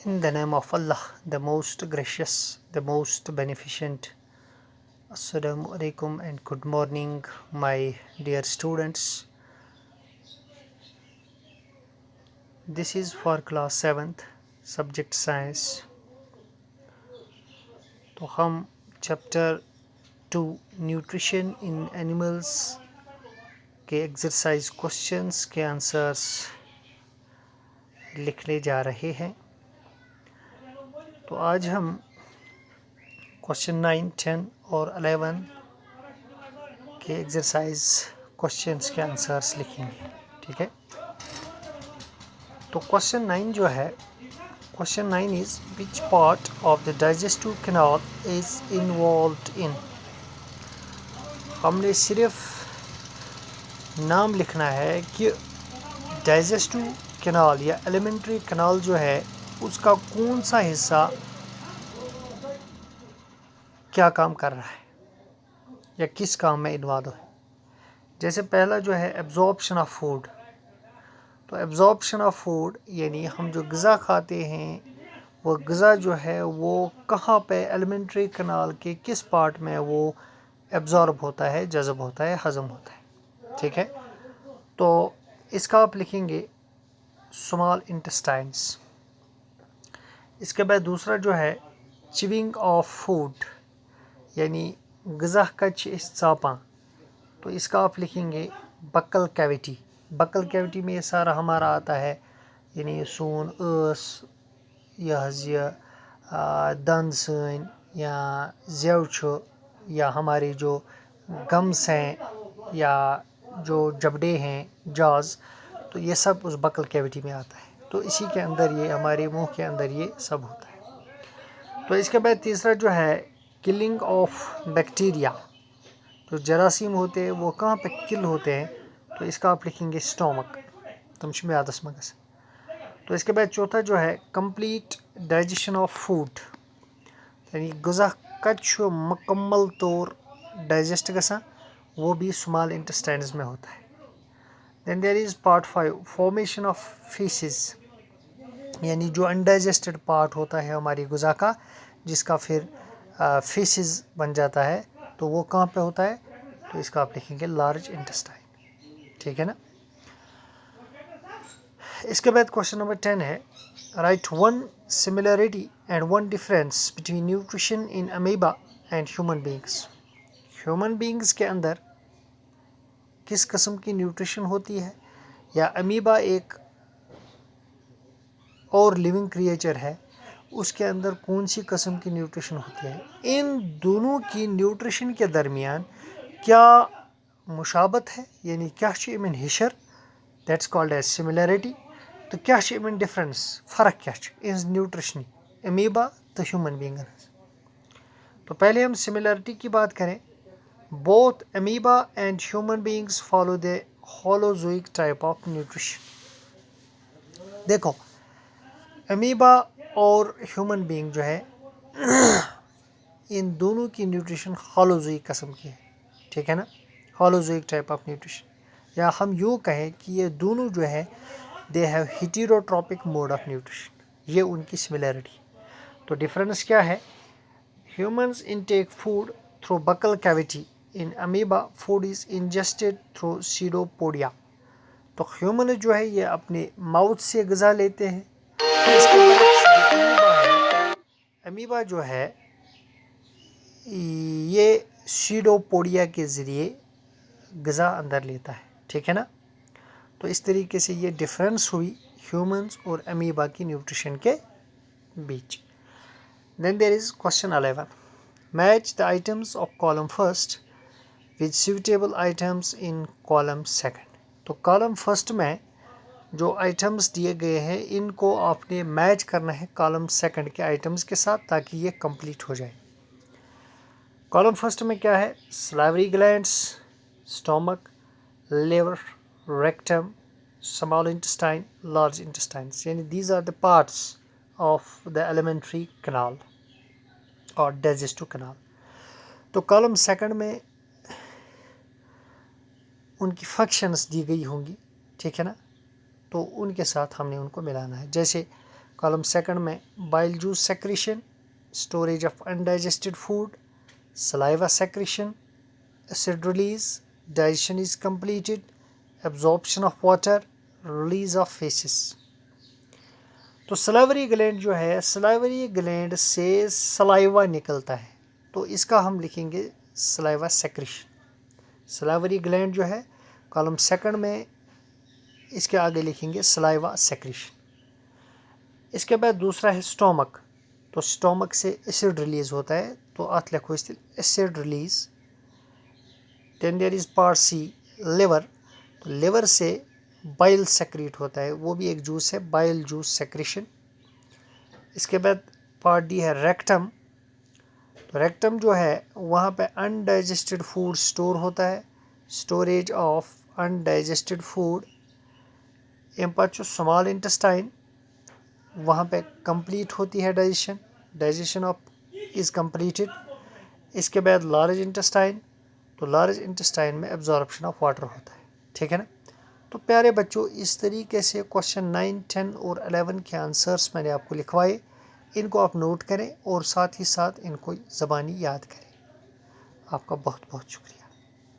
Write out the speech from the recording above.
In the name of Allah, the most gracious, the most beneficent. Assalamu alaikum and good morning, my dear students. This is for class 7th, subject science. तो हम chapter 2 nutrition in animals के exercise questions के answers लिखने जा रहे हैं. तो आज हम क्वेश्चन 9, 10 और 11 के एक्सरसाइज क्वेश्चंस के आंसर्स लिखेंगे. ठीक है. तो क्वेश्चन 9 जो है, question 9 is which part of the digestive canal is involved इन. हमने सिर्फ नाम लिखना है कि डाइजेस्टिव कैनाल या एलिमेंट्री कैनाल जो है उसका कौन सा हिस्सा क्या काम कर रहा है या किस काम में इन्वॉल्व है. जैसे पहला जो है एब्जॉर्प्शन ऑफ फूड. तो एब्जॉर्प्शन ऑफ फूड यानी हम जो ग़िज़ा खाते हैं वो ग़िज़ा जो है वो कहाँ पे एलिमेंट्री कैनाल के किस पार्ट में वो एब्जॉर्ब होता है, जज़ब होता है, हज़म होता है. ठीक है. तो इसका आप लिखेंगे स्मॉल इंटेस्टाइन्स. इसके बाद दूसरा जो है चिविंग ऑफ फूड यानी ग़िज़ा का चापा. तो इसका आप लिखेंगे बक्कल कैविटी. बक्कल कैविटी में ये सारा हमारा आता है यानी सून ٲس यह दंद सन् या ज़ेव छ या हमारे जो गम्स हैं या जो जबड़े हैं जॉज, तो ये सब उस बक्कल कैविटी में आता है. तो इसी के अंदर ये हमारे मुंह के अंदर ये सब होता है. तो इसके बाद तीसरा जो है किलिंग ऑफ बैक्टीरिया. तो जरासीम होते हैं वो कहाँ पे किल होते हैं, तो इसका आप लिखेंगे स्टोमक. तुम में आदस मगस. तो इसके बाद चौथा जो है कंप्लीट डाइजेशन ऑफ फूड यानी ग़िज़ा कच मुकम्मल तौर डाइजेस्ट गसा, वो भी स्मॉल इंटेस्टाइन्स में होता है. Then there is part 5 formation of faeces यानी जो अनडाइजेस्टेड पार्ट होता है हमारी ग़िज़ा का जिसका फिर फीसेस बन जाता है, तो वो कहाँ पे होता है, तो इसका आप लिखेंगे लार्ज इंटेस्टाइन. ठीक है ना. इसके बाद क्वेश्चन नंबर 10 है right one similarity and one difference between nutrition in amoeba and human beings. Human beings के अंदर किस किस्म की न्यूट्रिशन होती है या अमीबा एक और लिविंग क्रिएचर है उसके अंदर कौन सी किस्म की न्यूट्रिशन होती है. इन दोनों की न्यूट्रिशन के दरमियान क्या मुशाबत है यानी क्या इमन हिशर, दैट्स कॉल्ड एज सिमिलरिटी. तो क्या इमन डिफरेंस, फ़र्क क्या इन न्यूट्रिशन अमीबा तो ह्यूमन बींग. तो पहले हम सिमिलरिटी की बात करें. Both amoeba and human beings follow the holozoic type of nutrition. देखो अमीबा और ह्यूमन बींग जो है इन दोनों की न्यूट्रिशन होलोजोइक किस्म की है. ठीक है ना. होलोजोइक टाइप ऑफ न्यूट्रिशन, या हम यूँ कहें कि ये दोनों जो है they have heterotrophic mode of nutrition. ये उनकी सिमिलरिटी. तो डिफरेंस क्या है. Humans intake food through buccal cavity. In amoeba food is ingested through pseudopodia. तो ह्यूमन जो है ये अपने माउथ से ग़िज़ा लेते हैं. तो इसके बाद अमीबा जो है ये सीडोपोडिया के ज़रिए ग़िज़ा अंदर लेता है. ठीक है ना. तो इस तरीके से ये डिफरेंस हुई ह्यूमंस और अमीबा की न्यूट्रिशन के बीच. Then there is question 11 match the items of column first with suitable items in column second. तो कॉलम फर्स्ट में जो आइटम्स दिए गए हैं इनको आपने मैच करना है कॉलम सेकंड के आइटम्स के साथ ताकि ये कंप्लीट हो जाए. कॉलम फर्स्ट में क्या है, salivary glands, stomach, liver, rectum, small intestine, large intestines यानी these are the parts of the alimentary canal और डाइजेस्टिव कैनाल. तो कॉलम सेकंड में उनकी फंक्शंस दी गई होंगी. ठीक है ना. तो उनके साथ हमने उनको मिलाना है. जैसे कॉलम सेकंड में bile juice secretion, storage of undigested food, saliva secretion, acid release, digestion is completed, absorption of water, release of faces. तो सलाइवरी ग्लैंड जो है, सलाइवरी ग्लैंड से सलाइवा निकलता है, तो इसका हम लिखेंगे सलाइवा सेक्रेशन। सलाइवरी ग्लैंड जो है कॉलम सेकंड में इसके आगे लिखेंगे सलाइवा सेक्रेशन। इसके बाद दूसरा है स्टोमक, तो स्टोमक से एसिड रिलीज होता है, तो अत लिखो इस acid release. Then there is part C liver, तो लिवर से बाइल सेक्रेट होता है, वो भी एक जूस है, बाइल जूस सेक्रेशन। इसके बाद पार्ट डी है रेक्टम, तो रेक्टम जो है वहाँ पे अनडाइजेस्टेड फूड स्टोर होता है, स्टोरेज ऑफ अनडाइजेस्टेड फूड। एम पा स्मॉल इंटेस्टाइन, वहाँ पे कंप्लीट होती है digestion, digestion of is completed. इसके बाद लार्ज इंटेस्टाइन, तो लार्ज इंटेस्टाइन में एब्जॉर्प्शन ऑफ वाटर होता है, ठीक है ना। तो प्यारे बच्चों, इस तरीके से क्वेश्चन 9, 10 और 11 के आंसर्स मैंने आपको लिखवाए, इनको आप नोट करें और साथ ही साथ इनको ज़बानी याद करें। आपका बहुत बहुत शुक्रिया।